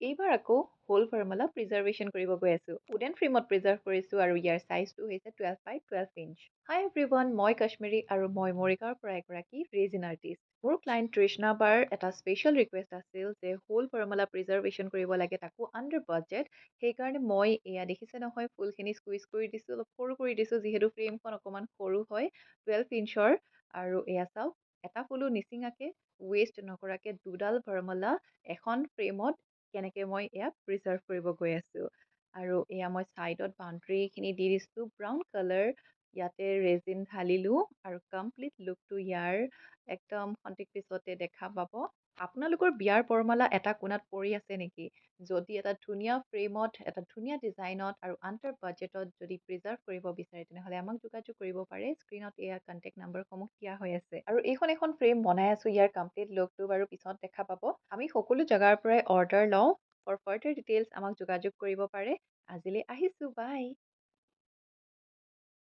এইবাৰ আকৌ whole formula preservation কৰিব গৈ আছোঁ। উডেন ফ্ৰেমত প্ৰিজাৰ্ভ কৰিছোঁ আৰু ইয়াৰ চাইজটো হৈছে 12 by 12 ইঞ্চ। হাই এভৰিৱান, মই কাশ্মীৰী আৰু মই মৰিগাঁৱৰ পৰা এগৰাকী ৰেজিন আৰ্টিষ্ট। মোৰ ক্লাইণ্ট তৃষ্ণা বাৰ এটা স্পেচিয়েল ৰিকুৱেষ্ট আছিল যে হোল ফৰ্মুলা প্ৰিজাৰ্ভেশ্যন কৰিব লাগে, তাকো আণ্ডাৰ বাজেট। সেইকাৰণে মই এয়া দেখিছে নহয় ফুলখিনি স্কুইজ কৰি দিছোঁ, অলপ সৰু কৰি দিছোঁ যিহেতু ফ্ৰেমখন অকণমান সৰু হয় 12 ইঞ্চৰ। আৰু এয়া চাওক, এটা ফুলো নিচিঙাকে ৱেষ্ট নকৰাকে দুডাল ফৰ্মুলা এখন ফ্ৰেমত কেনেকৈ মই এয়া প্ৰিজাৰ্ভ কৰিব গৈ আছোঁ। আৰু এয়া মই ছাইডত বাউণ্ডেৰীখিনি দি দিছোঁ ব্ৰাউন কালাৰ। ইয়াতে ৰেজিন ঢালিলোঁ আৰু কমপ্লিট লুকটো ইয়াৰ একদম খন্তেক পিছতে দেখা পাব। আপোনালোকৰ বিয়াৰ বৰমালা এটা কোণাত পৰি আছে নেকি? যদি এটা ধুনীয়া ফ্ৰেমত, এটা ধুনীয়া ডিজাইনত আৰু আণ্ডাৰ বাজেটত যদি প্ৰিজাৰ্ভ কৰিব বিচাৰে তেনেহ'লে আমাক যোগাযোগ কৰিব পাৰে। স্ক্ৰীণত এয়া কণ্টেক্ট নাম্বাৰসমূহ দিয়া হৈ আছে। আৰু এইখন এখন ফ্ৰেম বনাই আছোঁ, ইয়াৰ কমপ্লিট লুকটো বাৰু পিছত দেখা পাব। আমি সকলো জেগাৰ পৰাই অৰ্ডাৰ লওঁ। ফৰ ফাৰ্ডাৰ ডিটেইলছ আমাক যোগাযোগ কৰিব পাৰে। আজিলৈ আহিছোঁ, বাই।